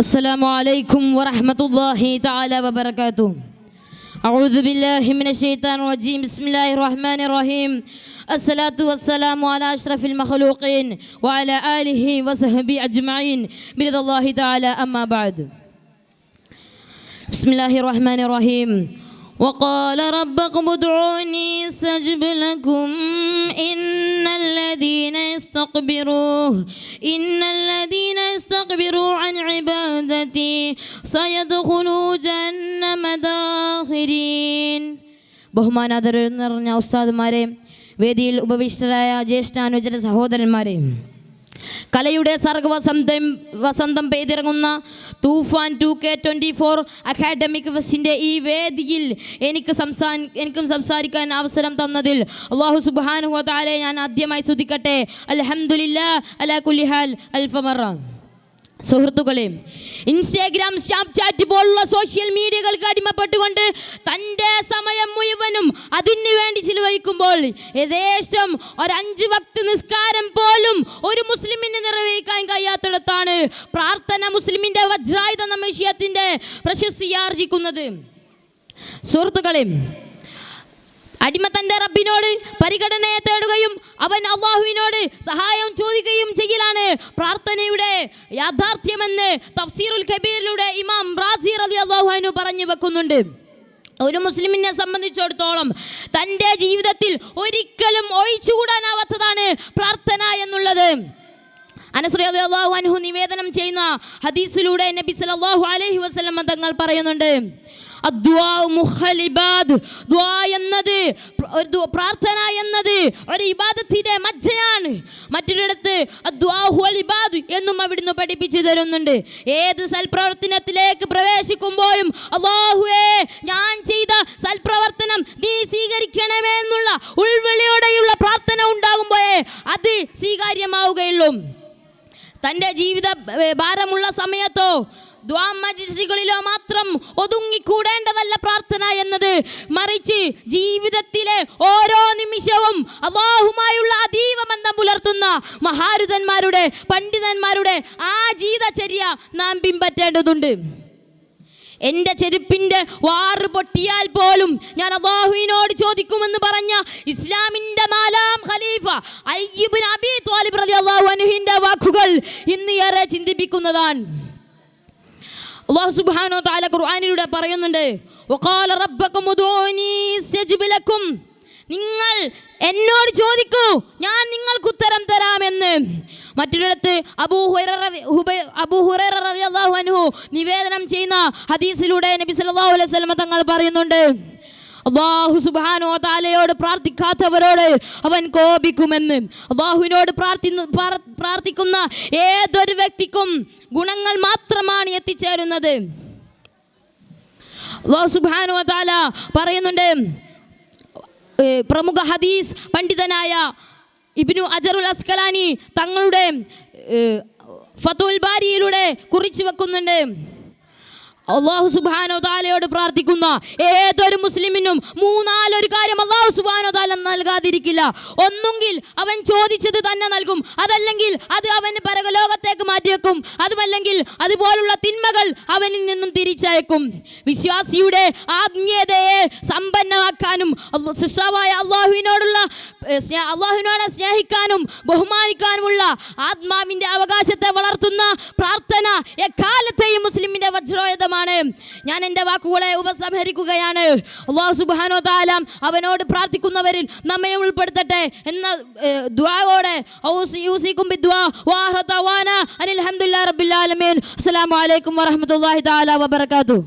السلام عليكم ورحمة الله تعالى وبركاته. أعوذ بالله من الشيطان الرجيم. بسم الله الرحمن الرحيم. الصلاة والسلام على أشرف المخلوقين وعلى آله وصحبه أجمعين برضا الله تعالى. أما بعد. بسم الله الرحمن الرحيم. وقال ربكم ادعوني استجب لكم إن الذين يستكبروا عن عبادتي سيدخلوا جهنم داخرين. ബഹുമാനാദരം നിറഞ്ഞ ഉസ്താദുമാരെ, വേദിയിൽ ഉപവിഷ്ടരായ ജ്യേഷ്ഠാനുജര സഹോദരന്മാരെ, കലയുടെ സർഗവസന്തം പെയ്തിറങ്ങുന്ന തൂഫാൻ 2K24 അക്കാഡമിക് ഫെസ്റ്റിൻ്റെ ഈ വേദിയിൽ എനിക്കും സംസാരിക്കാൻ അവസരം തന്നതിൽ അല്ലാഹു സുബ്ഹാനഹു വ തആലയെ ഞാൻ ആദ്യമായി സ്തുതിക്കട്ടെ. അൽഹംദുലില്ലാഹ് അലാ കുല്ലി ഹാൽ അൽഫ മറ. സുഹൃത്തുക്കളെ, ഇൻസ്റ്റാഗ്രാം, സ്നാപ്ചാറ്റ് പോലുള്ള സോഷ്യൽ മീഡിയകൾക്ക് അടിമപ്പെട്ടുകൊണ്ട് തൻ്റെ സമയം മുഴുവനും അതിനു വേണ്ടി ചിലവഴിക്കുമ്പോൾ യഥേഷ്ടം 5 വക്ത് നിസ്കാരം പോലും ഒരു മുസ്ലിമിന് നിർവഹിക്കാൻ കഴിയാത്തിടത്താണ് പ്രാർത്ഥന മുസ്ലിമിൻ്റെ വജ്രായുധ എന്ന വിഷയത്തിൻ്റെ പ്രശസ്തിയാർജിക്കുന്നത്. സുഹൃത്തുക്കളെ, അടിമ തൻ്റെ റബ്ബിനോട് പരിഗണനയെ തേടുകയും അവൻ അല്ലാഹുവിനോട് സഹായം ചോദിക്കുകയും ചെയ്യലാണ് പ്രാർത്ഥനയുടെ യാഥാർത്ഥ്യമെന്ന് തഫ്സീറുൽ കബീറിലൂടെ ഇമാം റാസി റളിയല്ലാഹു അൻഹു പറഞ്ഞു വെക്കുന്നുണ്ട്. ഒരു മുസ്ലിമിനെ സംബന്ധിച്ചിടത്തോളം തൻ്റെ ജീവിതത്തിൽ ഒരിക്കലും ഒഴിച്ചുകൂടാനാവാത്തതാണ് പ്രാർത്ഥന എന്നുള്ളത്. അനസ് റളിയല്ലാഹു അൻഹു നിവേദനം ചെയ്യുന്ന ഹദീസിലൂടെ നബി സല്ലല്ലാഹു അലൈഹി വസല്ലം തങ്ങൾ പറയുന്നുണ്ട്, പ്രാർത്ഥന എന്നത് ഒരു ഇബാദത്തിന്റെ മജ്ജയാണ്. മറ്റൊരിടത്ത് എന്നും അവിടുന്ന് പഠിപ്പിച്ചു തരുന്നുണ്ട്. ഏത് സൽപ്രവർത്തനത്തിലേക്ക് പ്രവേശിക്കുമ്പോഴും അല്ലാഹുവേ, ഞാൻ ചെയ്ത സൽപ്രവർത്തനം നീ സ്വീകരിക്കണമേ എന്നുള്ള ഉൾവിളിയോടെയുള്ള പ്രാർത്ഥന ഉണ്ടാകുമ്പോഴേ അത് സ്വീകാര്യമാവുകയുള്ളൂ. തൻ്റെ ജീവിത ഭാരമുള്ള സമയത്തോ ദ്വാമജികളിലോ മാത്രം ഒതുങ്ങിക്കൂടേണ്ടതല്ല പ്രാർത്ഥന എന്നത്. മറിച്ച് ജീവിതത്തിലെ ഓരോ നിമിഷവും അല്ലാഹുമായുള്ള അതീവ ബന്ധം പുലർത്തുന്ന മഹാരുതന്മാരുടെ, പണ്ഡിതന്മാരുടെ ആ ജീവിതചര്യ നാം പിൻപറ്റേണ്ടതുണ്ട്. എൻ്റെ ചെരുപ്പിൻ്റെ വാറ് പൊട്ടിയാൽ പോലും ഞാൻ അല്ലാഹുവിനോട് ചോദിക്കുമെന്ന് പറഞ്ഞ ഇസ്ലാമിൻ്റെ 4ാം ഖലീഫ അലി ഇബ്നു അബീ ത്വാലിബ് റളിയല്ലാഹു അൻഹുവിൻ്റെ വാക്കുകൾ ഇന്ന് ഏറെ ചിന്തിപ്പിക്കുന്നതാണ്. അല്ലാഹു സുബ്ഹാനഹു വ തആല ഖുർആനിലൂടെ പറയുന്നുണ്ട്, വഖാല റബ്ബകും ഉദ്ഊനി അസ്തജിബ് ലക്കും, നിങ്ങൾ എന്നോട് ചോദിക്കൂ, ഞാൻ നിങ്ങൾക്ക് ഉത്തരം തരാമെന്ന്. മറ്റൊരിടത്ത് അബൂ ഹുറൈറ റളിയല്ലാഹു അൻഹു നിവേദനം ചെയ്യുന്ന ഹദീസിലൂടെ നബി സല്ലല്ലാഹു അലൈഹി വസല്ലം തങ്ങൾ പറയുന്നുണ്ട്, അല്ലാഹു സുബ്ഹാനഹു വ തആലയോട് പ്രാർത്ഥിക്കാത്തവരോട് അവൻ കോപിക്കുമെന്ന്. അല്ലാഹുവിനോട് പ്രാർത്ഥിക്കുന്ന ഏതൊരു വ്യക്തിക്കും ഗുണങ്ങൾ മാത്രമാണ് എത്തിച്ചേരുന്നത്. അല്ലാഹു സുബ്ഹാനഹു വ തആല പറയുന്നുണ്ട്, പ്രമുഖ ഹദീസ് പണ്ഡിതനായ ഇബ്നു അജറുൽ അസ്കലാനി തങ്ങളുടെ ഫതുൽ ബാരിയിലൂടെ കുറിച്ചു വെക്കുന്നുണ്ട്, അല്ലാഹു സുബ്ഹാനഹു വ തആലയോട് പ്രാർത്ഥിക്കുന്ന ഏതൊരു മുസ്ലിമിനും 3-4 കാര്യം അല്ലാഹു സുബ്ഹാനഹു വ തആല നൽകാതിരിക്കില്ല. ഒന്നുകിൽ അവൻ ചോദിച്ചത് തന്നെ നൽകും, അതല്ലെങ്കിൽ അത് അവന് പരലോകത്തേക്ക് മാറ്റിവെക്കും, അതുമല്ലെങ്കിൽ അതുപോലുള്ള തിന്മകൾ അവനിൽ നിന്നും തിരിച്ചയക്കും. വിശ്വാസിയുടെ ആത്മീയതയെ സമ്പന്നമാക്കാനും സൃഷ്ടാവായ അല്ലാഹുവിനോട് സ്നേഹിക്കാനും ബഹുമാനിക്കാനുമുള്ള ആത്മാവിൻ്റെ അവകാശത്തെ വളർത്തുന്ന പ്രാർത്ഥന എക്കാലത്തെയും മുസ്ലിമിൻ്റെ വജ്രോയുധമാണ്. ഞാൻ എൻ്റെ വാക്കുകളെ ഉപസംഹരിക്കുകയാണ്. അല്ലാഹു സുബ്ഹാനഹു വ തആല അവനോട് പ്രാർത്ഥിക്കുന്നവരിൽ നമ്മെ ഉൾപ്പെടുത്തട്ടെ എന്ന ദുആയോടെ ഔസിക്കും ബിദ്ദുആ വആഖിറു ദഅവാനാ അനിൽ ഹംദുലില്ലാഹി റബ്ബിൽ ആലമീൻ. അസ്സലാമു അലൈക്കും വറഹ്മത്തുള്ളാഹി തആല വബറകാതുഹു.